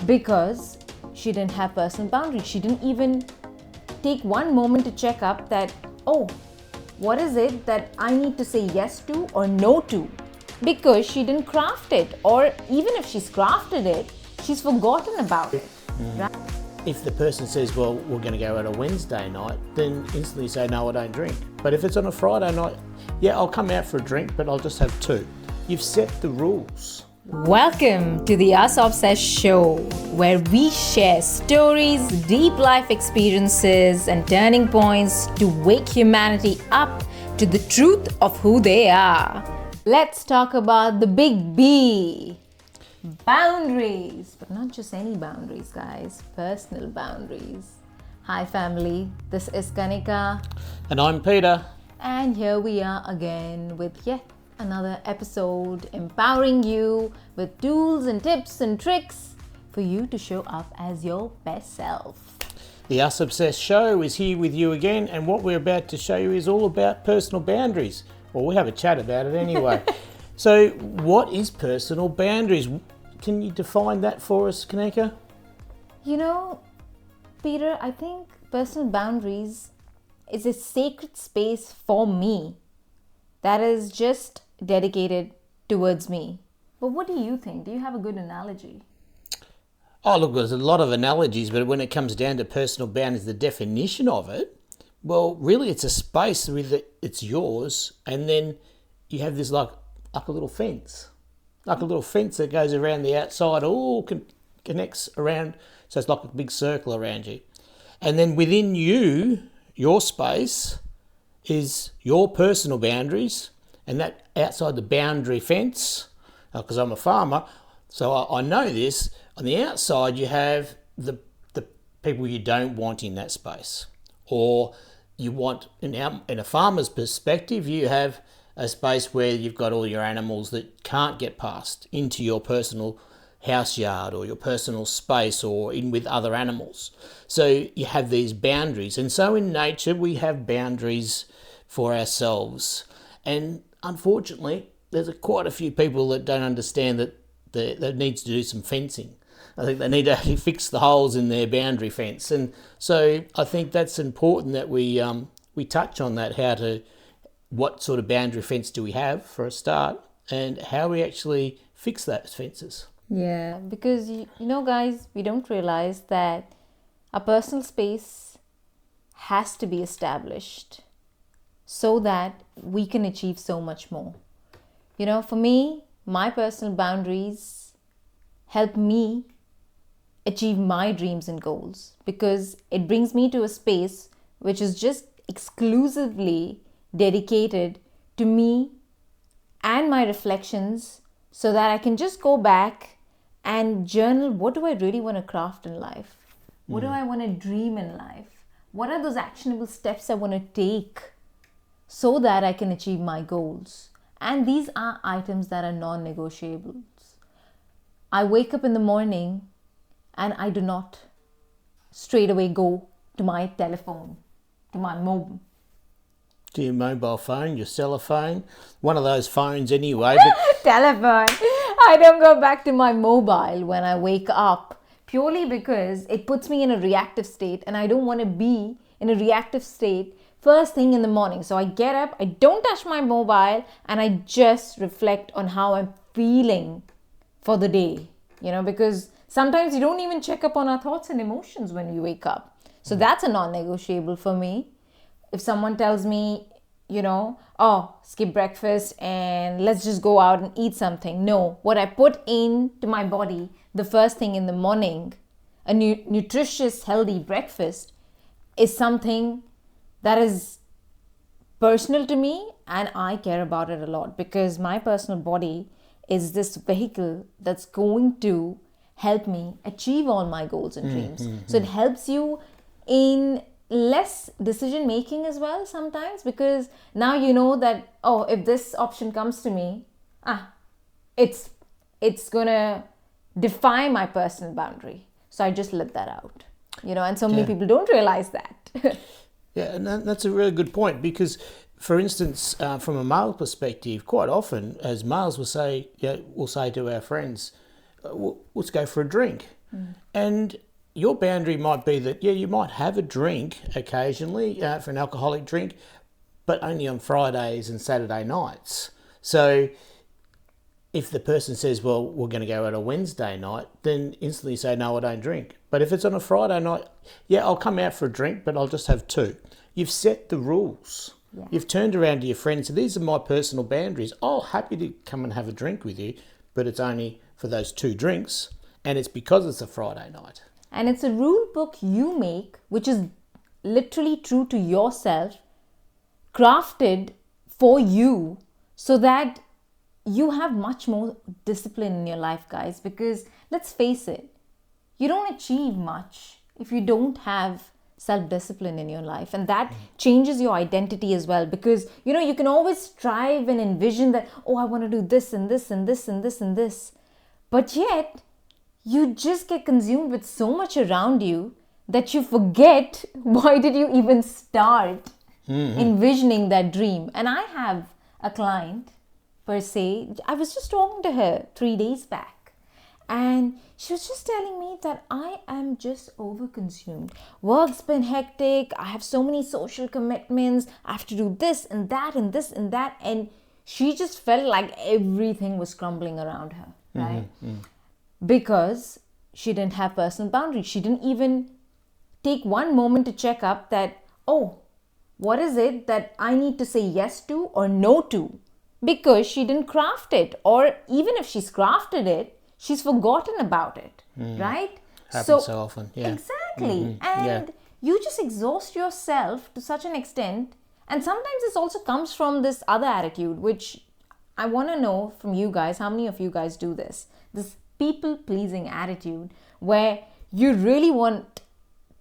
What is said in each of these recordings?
because she didn't have personal boundaries. She didn't even take one moment to check up that, oh, what is it that I need to say yes to or no to? Because she didn't craft it, or even if she's crafted it, she's forgotten about it. Right? If the person says, well, we're going to go out on a Wednesday night, then instantly say, no, I don't drink. But if it's on a Friday night, yeah, I'll come out for a drink, but I'll just have two. You've set the rules. Welcome to the Us Obsessed show, where we share stories, deep life experiences, and turning points to wake humanity up to the truth of who they are. Let's talk about the big B. Boundaries. But not just any boundaries, guys. Personal boundaries. Hi, family. This is Kanika. And I'm Peter. And here we are again with yet another episode, empowering you with tools and tips and tricks for you to show up as your best self. The Us Obsessed show is here with you again, and what we're about to show you is all about personal boundaries. Well, we'll have a chat about it anyway. So, what is personal boundaries? Can you define that for us, Kanika? You know, Peter, I think personal boundaries is a sacred space for me that is just dedicated towards me. But what do you think? Do you have a good analogy? Oh, look, there's a lot of analogies, but when it comes down to personal boundaries, the definition of it, well, really it's a space with it's yours, and then you have this like a little fence. Like a little fence that goes around the outside, all connects around, so it's like a big circle around you. And then within you, your space is your personal boundaries, and that outside the boundary fence, because I'm a farmer, so I know this, on the outside you have the people you don't want in that space. Or you want, in a farmer's perspective, you have a space where you've got all your animals that can't get past into your personal house yard or your personal space or in with other animals. So you have these boundaries. And so in nature we have boundaries for ourselves. And unfortunately, there's quite a few people that don't understand that they need to do some fencing. I think they need to actually fix the holes in their boundary fence. And so I think that's important that we touch on that, what sort of boundary fence do we have for a start, and how we actually fix those fences. Yeah, because you know, guys, we don't realize that a personal space has to be established so that we can achieve so much more. You know, for me, my personal boundaries help me achieve my dreams and goals, because it brings me to a space which is just exclusively dedicated to me and my reflections, so that I can just go back and journal, what do I really want to craft in life? What do I want to dream in life? What are those actionable steps I want to take so that I can achieve my goals? And these are items that are non-negotiables. I wake up in the morning and I do not straight away go to my telephone, to my mobile. To your mobile phone, your cellular phone, one of those phones anyway. Telephone. I don't go back to my mobile when I wake up, purely because it puts me in a reactive state, and I don't want to be in a reactive state first thing in the morning. So I get up, I don't touch my mobile, and I just reflect on how I'm feeling for the day, because sometimes you don't even check up on our thoughts and emotions when you wake up. So that's a non-negotiable for me. If someone tells me, skip breakfast and let's just go out and eat something. No, what I put into my body the first thing in the morning, a nutritious, healthy breakfast, is something that is personal to me, and I care about it a lot, because my personal body is this vehicle that's going to help me achieve all my goals and dreams. So it helps you in less decision making as well sometimes, because now you know that, if this option comes to me, it's gonna defy my personal boundary, so I just let that out, and so many people don't realize that. Yeah, and that's a really good point, because for instance, from a male perspective, quite often as males we'll say to our friends, let's go for a drink. And your boundary might be that, yeah, you might have a drink occasionally for an alcoholic drink, but only on Fridays and Saturday nights. So if the person says, well, we're going to go out a Wednesday night, then instantly say, no, I don't drink. But if it's on a Friday night, yeah, I'll come out for a drink, but I'll just have two. You've set the rules. Yeah. You've turned around to your friends, so these are my personal boundaries. I'll happy to come and have a drink with you, but it's only for those two drinks, and it's because it's a Friday night. And it's a rule book you make, which is literally true to yourself, crafted for you, so that you have much more discipline in your life, guys. Because let's face it, you don't achieve much if you don't have self-discipline in your life, and that changes your identity as well. Because you can always strive and envision that, oh, I want to do this and this and this and this and this, but yet you just get consumed with so much around you that you forget why did you even start envisioning that dream. And I have a client, per se, I was just talking to her 3 days back, and she was just telling me that I am just overconsumed. Work's been hectic. I have so many social commitments. I have to do this and that and this and that. And she just felt like everything was crumbling around her, right? Because she didn't have personal boundaries. She didn't even take one moment to check up that, oh, what is it that I need to say yes to or no to? Because she didn't craft it. Or even if she's crafted it, she's forgotten about it, right? Happens so often, yeah. Exactly. And you just exhaust yourself to such an extent. And sometimes this also comes from this other attitude, which I want to know from you guys, how many of you guys do this? This people-pleasing attitude where you really want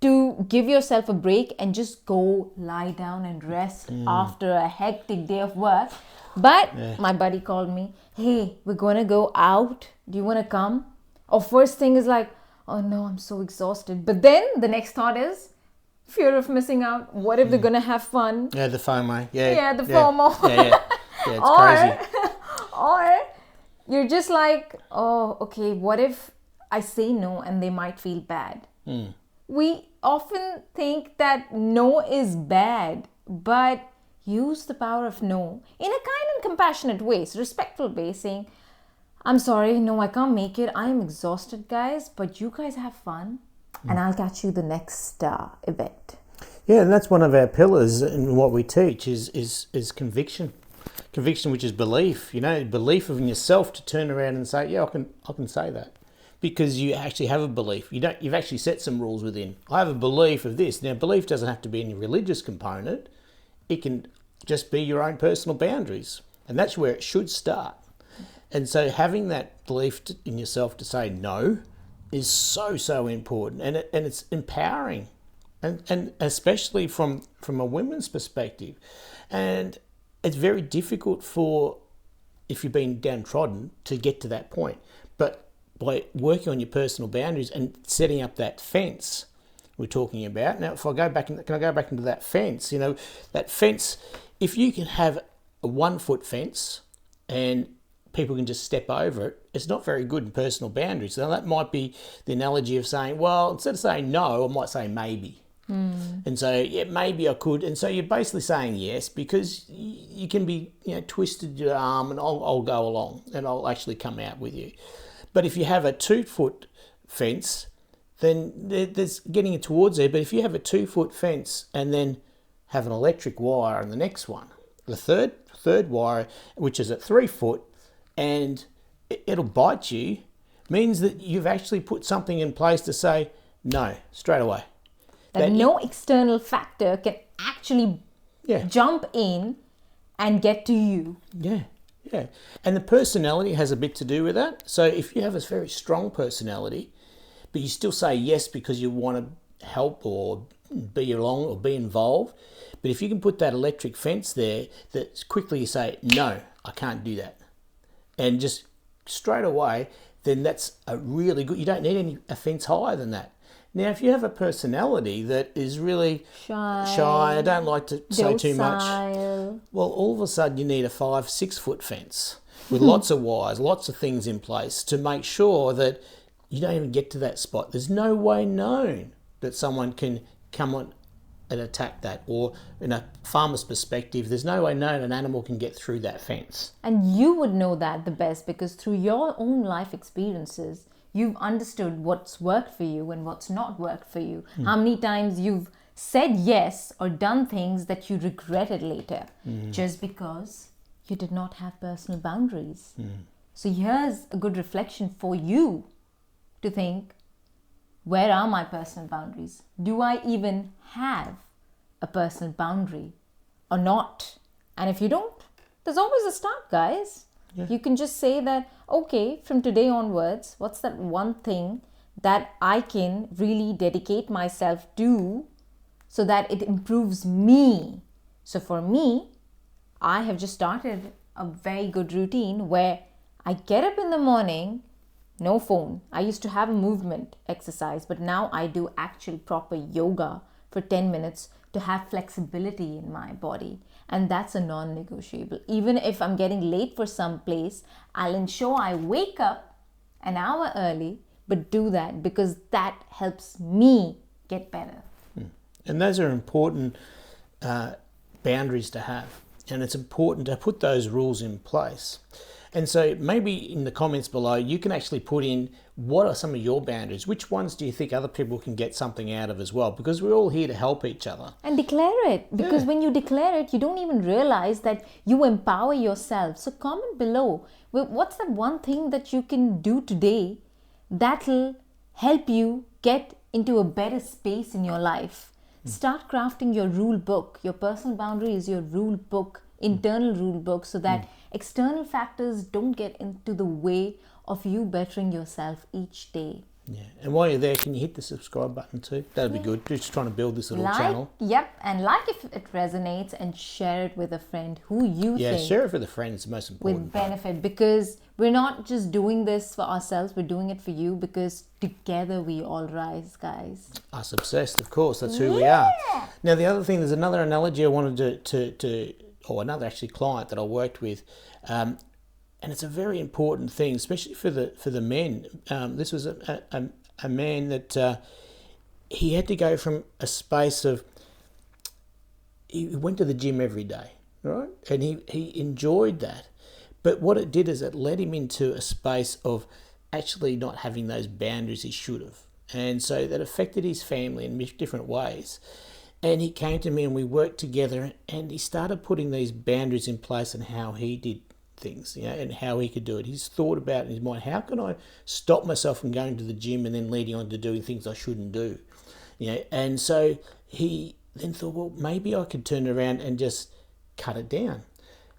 to give yourself a break and just go lie down and rest after a hectic day of work. But my buddy called me, hey, we're going to go out. Do you want to come? Or first thing is like, oh no, I'm so exhausted. But then the next thought is fear of missing out. What if they're going to have fun? Yeah, the FOMO. Yeah, the FOMO. Yeah, it's crazy. Or you're just like, oh, okay, what if I say no and they might feel bad? We often think that no is bad, but use the power of no in a kind and compassionate way, respectful way, saying, I'm sorry, no, I can't make it. I am exhausted, guys, but you guys have fun and I'll catch you the next event. Yeah, and that's one of our pillars in what we teach is conviction. Conviction, which is belief, belief in yourself to turn around and say, yeah, I can say that. Because you actually have a belief. You've actually set some rules within. I have a belief of this. Now, belief doesn't have to be any religious component. It can just be your own personal boundaries. And that's where it should start. And so having that belief in yourself to say no is so important. And it's empowering. And especially from a woman's perspective. And it's very difficult if you've been downtrodden to get to that point. But by working on your personal boundaries and setting up that fence we're talking about. Now, can I go back into that fence? That fence, if you can have a 1 foot fence and people can just step over it, it's not very good in personal boundaries. Now, that might be the analogy of saying, well, instead of saying no, I might say maybe. And so, yeah, maybe I could. And so you're basically saying yes because you can be, twisted your arm and I'll go along and I'll actually come out with you. But if you have a 2 foot fence, then there's getting it towards there. But if you have a 2 foot fence and then have an electric wire on the next one, the third wire, which is at 3 foot, and it'll bite you, means that you've actually put something in place to say no straight away. That no external factor can actually jump in and get to you. Yeah. And the personality has a bit to do with that. So if you have a very strong personality, but you still say yes because you want to help or be along or be involved, but if you can put that electric fence there, that quickly you say, no, I can't do that. And just straight away, then that's a really good, you don't need a fence higher than that. Now, if you have a personality that is really shy, I don't like to say too much, well, all of a sudden you need a 5-6 foot fence with lots of wires, lots of things in place to make sure that you don't even get to that spot. There's no way known that someone can come on and attack that. Or in a farmer's perspective, there's no way known an animal can get through that fence. And you would know that the best because through your own life experiences, you've understood what's worked for you and what's not worked for you. How many times you've said yes or done things that you regretted later just because you did not have personal boundaries. So here's a good reflection for you to think, where are my personal boundaries? Do I even have a personal boundary or not? And if you don't, there's always a start, guys. Yeah. You can just say that, okay, from today onwards, what's that one thing that I can really dedicate myself to so that it improves me? So for me, I have just started a very good routine where I get up in the morning, no phone. I used to have a movement exercise, but now I do actual proper yoga for 10 minutes to have flexibility in my body. And that's a non-negotiable. Even if I'm getting late for some place, I'll ensure I wake up an hour early, but do that because that helps me get better. And those are important boundaries to have. And it's important to put those rules in place. And so maybe in the comments below, you can actually put in what are some of your boundaries? Which ones do you think other people can get something out of as well? Because we're all here to help each other. And declare it. Because when you declare it, you don't even realize that you empower yourself. So comment below. What's that one thing that you can do today that'll help you get into a better space in your life? Start crafting your rule book. Your personal boundary is your rule book, internal rule book, so that external factors don't get into the way of you bettering yourself each day. Yeah, and while you're there, can you hit the subscribe button too? That'd be good. Just trying to build this little channel. Yep, and like if it resonates, and share it with a friend who you think share it with a friend. It's the most important. With benefit, because we're not just doing this for ourselves. We're doing it for you because together we all rise, guys. Us obsessed, of course. That's who we are. Now, the other thing, there's another analogy I wanted or another actually client that I worked with. And it's a very important thing, especially for the men. This was a man that he had to go from a space of, he went to the gym every day, right? And he enjoyed that. But what it did is it led him into a space of actually not having those boundaries he should have. And so that affected his family in different ways. And he came to me and we worked together and he started putting these boundaries in place and how he did things, and how he could do it. He's thought about in his mind, how can I stop myself from going to the gym and then leading on to doing things I shouldn't do? And so he then thought, well, maybe I could turn around and just cut it down.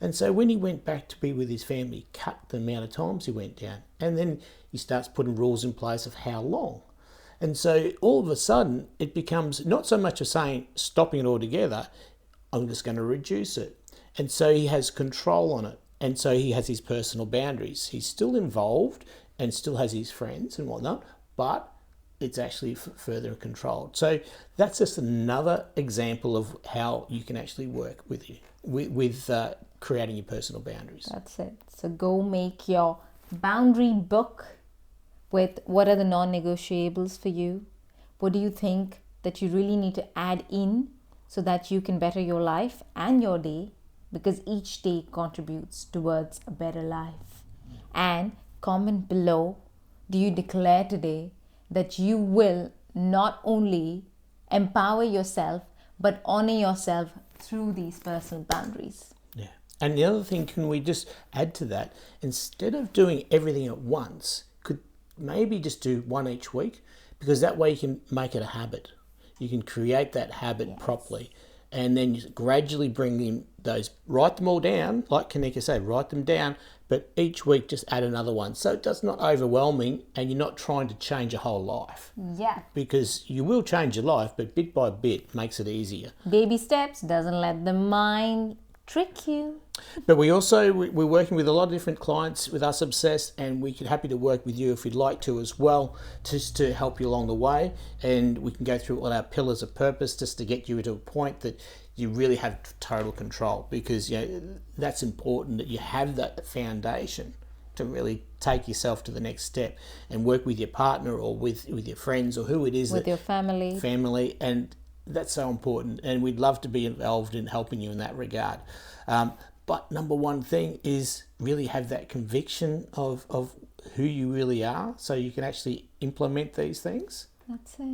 And so when he went back to be with his family, he cut the amount of times he went down. And then he starts putting rules in place of how long. And so all of a sudden, it becomes not so much of saying stopping it altogether, I'm just going to reduce it. And so he has control on it. And so he has his personal boundaries. He's still involved and still has his friends and whatnot, but it's actually further controlled. So that's just another example of how you can actually work with creating your personal boundaries. That's it. So go make your boundary book with what are the non-negotiables for you. What do you think that you really need to add in so that you can better your life and your day? Because each day contributes towards a better life. And comment below, do you declare today that you will not only empower yourself, but honor yourself through these personal boundaries? Yeah. And the other thing, can we just add to that? Instead of doing everything at once, could maybe just do one each week? Because that way you can make it a habit. You can create that habit properly. And then you gradually bring in those, write them all down, like Kanika said, write them down, but each week just add another one. So it's not overwhelming and you're not trying to change a whole life. Yeah. Because you will change your life, but bit by bit makes it easier. Baby steps, doesn't let the mind trick you. But we're working with a lot of different clients with Us Obsessed, and we're happy to work with you if you'd like to as well, just to help you along the way. And we can go through all our pillars of purpose just to get you to a point that you really have total control, because that's important that you have that foundation to really take yourself to the next step and work with your partner or with your friends or who it is, With your family. And that's so important, and we'd love to be involved in helping you in that regard. But number one thing is really have that conviction of who you really are, so you can actually implement these things. That's it.